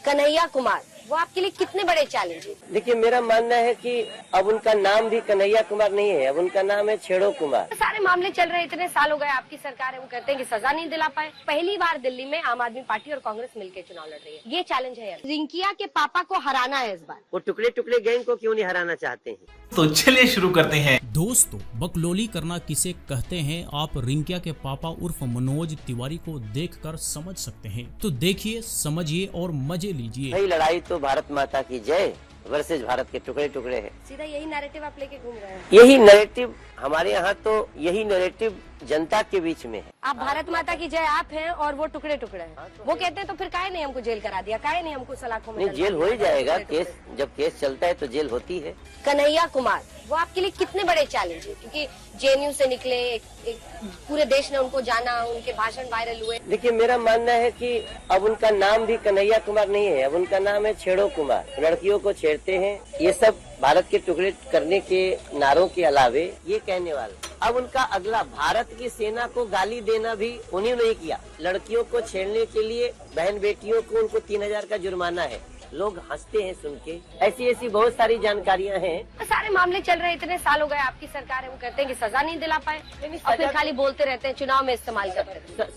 कन्हैया कुमार, वो आपके लिए कितने बड़े चैलेंज है? देखिए, मेरा मानना है कि अब उनका नाम भी कन्हैया कुमार नहीं है, अब उनका नाम है छेड़ो कुमार। सारे मामले चल रहे हैं, इतने साल हो गए आपकी सरकार है, वो कहते हैं कि सजा नहीं दिला पाए। पहली बार दिल्ली में आम आदमी पार्टी और कांग्रेस मिलकर चुनाव लड़ रही है, ये चैलेंज है। रिंकिया के पापा को हराना है इस बार। वो टुकड़े टुकड़े गैंग को क्यों नहीं हराना चाहते हैं? तो चलिए शुरू करते हैं। दोस्तों, बकलोली करना किसे कहते हैं आप रिंकिया के पापा उर्फ मनोज तिवारी को देखकर समझ सकते हैं। तो देखिए, समझिए और मजे लीजिए। भाई, लड़ाई तो भारत माता की जय वर्सेज भारत के टुकड़े टुकड़े है। सीधा यही नैरेटिव आप लेके घूम रहे हैं? यही नैरेटिव हमारे यहाँ, तो यही नैरेटिव जनता के बीच में है। आप भारत माता की जय आप हैं और वो टुकड़े टुकड़े हैं। वो कहते हैं तो फिर काहे नहीं हमको जेल करा दिया, काहे नहीं हमको सलाखों में नहीं, जेल हो ही जाएगा। केस जब केस चलता है तो जेल होती है। कन्हैया कुमार, वो आपके लिए कितने बड़े चैलेंज है? क्योंकि जेएनयू से निकले, एक पूरे देश ने उनको जाना, उनके भाषण वायरल हुए। देखिए, मेरा मानना है कि अब उनका नाम भी कन्हैया कुमार नहीं है, अब उनका नाम है छेड़ो कुमार। लड़कियों को छेड़ते हैं, ये सब भारत के टुकड़े करने के नारों के अलावे ये कहने वाले। अब उनका अगला, भारत की सेना को गाली देना भी उन्हीं ने किया। लड़कियों को छेड़ने के लिए बहन बेटियों को उनको 3000 का जुर्माना है। लोग हंसते हैं सुन के। ऐसी ऐसी बहुत सारी जानकारियां हैं। सारे मामले चल रहे हैं, इतने साल हो गए आपकी सरकार है, वो कहते हैं कि सजा नहीं दिला पाए और फिर खाली बोलते रहते हैं, चुनाव में इस्तेमाल करते हैं।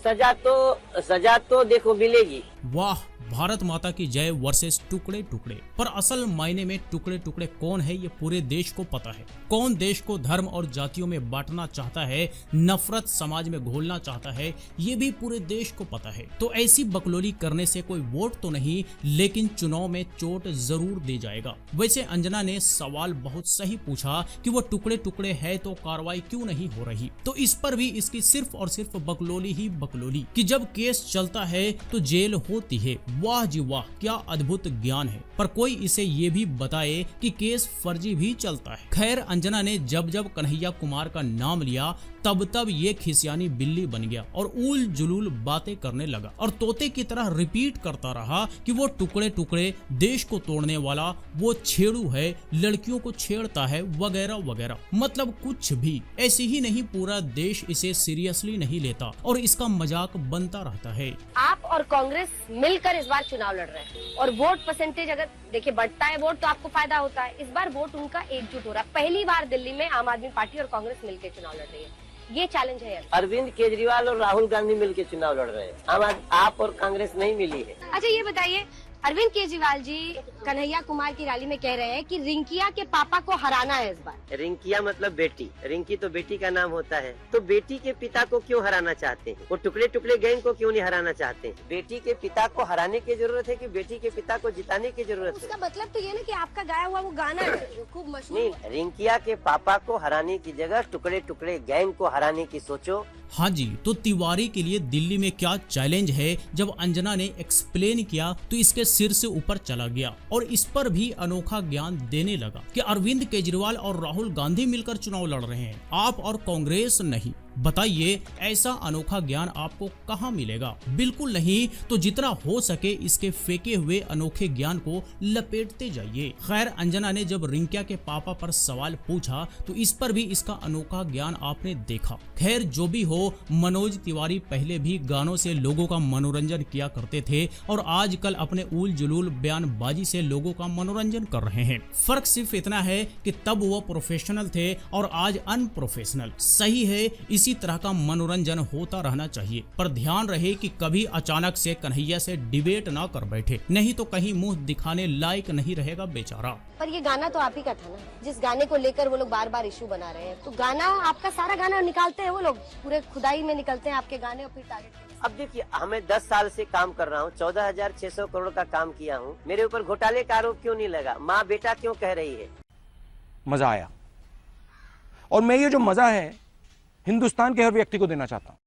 सजा तो देखो मिलेगी। वाह, भारत माता की जय वर्सेस टुकड़े टुकड़े। पर असल मायने में टुकड़े टुकड़े कौन है ये पूरे देश को पता है। कौन देश को धर्म और जातियों में बांटना चाहता है, नफरत समाज में घोलना चाहता है, ये भी पूरे देश को पता है। तो ऐसी बकलोली करने से कोई वोट तो नहीं, लेकिन चुनाव में चोट जरूर दे जाएगा। वैसे अंजना ने सवाल बहुत सही पूछा कि वो टुकड़े टुकड़े है तो कार्रवाई क्यों नहीं हो रही। तो इस पर भी इसकी सिर्फ और सिर्फ बकलोली ही बकलोली कि जब केस चलता है तो जेल होती है। वाह जी वाह, क्या अद्भुत ज्ञान है। पर कोई इसे ये भी बताए कि केस फर्जी भी चलता है। खैर, अंजना ने जब जब कन्हैया कुमार का नाम लिया तब तब ये खिसियानी बिल्ली बन गया और उल जुलूल बातें करने लगा और तोते की तरह रिपीट करता रहा कि वो टुकड़े टुकड़े, देश को तोड़ने वाला, वो छेड़ू है, लड़कियों को छेड़ता है, वगैरह वगैरह। मतलब कुछ भी। ऐसे ही नहीं, पूरा देश इसे सीरियसली नहीं लेता और इसका मजाक बनता रहता है। आप और कांग्रेस मिलकर इस बार चुनाव लड़ रहे हैं और वोट परसेंटेज अगर देखिए बढ़ता है वोट तो आपको फायदा होता है। इस बार वोट उनका एकजुट हो रहा है। पहली बार दिल्ली में आम आदमी पार्टी और कांग्रेस मिलकर चुनाव लड़ रही है, ये चैलेंज है। अरविंद केजरीवाल और राहुल गांधी मिलकर चुनाव लड़ रहे हैं। आप और कांग्रेस नहीं मिली है। अच्छा, ये बताइए, अरविंद केजरीवाल जी कन्हैया कुमार की रैली में कह रहे हैं कि रिंकिया के पापा को हराना है इस बार। रिंकिया मतलब बेटी, रिंकी तो बेटी का नाम होता है। तो बेटी के पिता को क्यों हराना चाहते हैं? वो टुकड़े टुकड़े गैंग को क्यों नहीं हराना चाहते हैं? बेटी के पिता को हराने की जरूरत है कि बेटी के पिता को जिताने की जरूरत है? उसका मतलब तो ये ना कि आपका गाया हुआ वो गाना है जो खूब मशहूर। नहीं, रिंकिया के पापा को हराने की जगह टुकड़े टुकड़े गैंग को हराने की सोचो। हाँ जी, तो तिवारी के लिए दिल्ली में क्या चैलेंज है, जब अंजना ने एक्सप्लेन किया तो इसके सिर से ऊपर चला गया और इस पर भी अनोखा ज्ञान देने लगा कि अरविंद केजरीवाल और राहुल गांधी मिलकर चुनाव लड़ रहे हैं, आप और कांग्रेस नहीं। बताइए, ऐसा अनोखा ज्ञान आपको कहाँ मिलेगा? बिल्कुल नहीं। तो जितना हो सके इसके फेंके हुए अनोखे ज्ञान को लपेटते जाइए। खैर, अंजना ने जब रिंकिया के पापा पर सवाल पूछा तो इस पर भी इसका अनोखा ज्ञान आपने देखा। खैर, जो भी हो, मनोज तिवारी पहले भी गानों से लोगों का मनोरंजन किया करते थे और आजकल अपने उल जुलूल बयानबाजी से लोगों का मनोरंजन कर रहे हैं। फर्क सिर्फ इतना है कि तब वो प्रोफेशनल थे और आज अनप्रोफेशनल। सही है, इसी तरह का मनोरंजन होता रहना चाहिए, पर ध्यान रहे कि कभी अचानक से कन्हैया से डिबेट ना कर बैठे, नहीं तो कहीं मुंह दिखाने लायक नहीं रहेगा बेचारा। पर ये गाना तो आप ही का था ना, जिस गाने को लेकर वो लोग बार बार इशू बना रहे हैं। तो गाना आपका, सारा गाना निकालते हैं वो लोग, पूरे खुदाई में निकलते हैं आपके गाने और फिर टारगेट। अब देखिए, हमें 10 साल से काम कर रहा हूँ, 14,600 करोड़ का काम किया हूँ। मेरे ऊपर घोटाले का आरोप क्यों नहीं लगा? माँ बेटा क्यों कह रही है? मजा आया, और मैं ये जो मजा है हिंदुस्तान के हर व्यक्ति को देना चाहता हूं।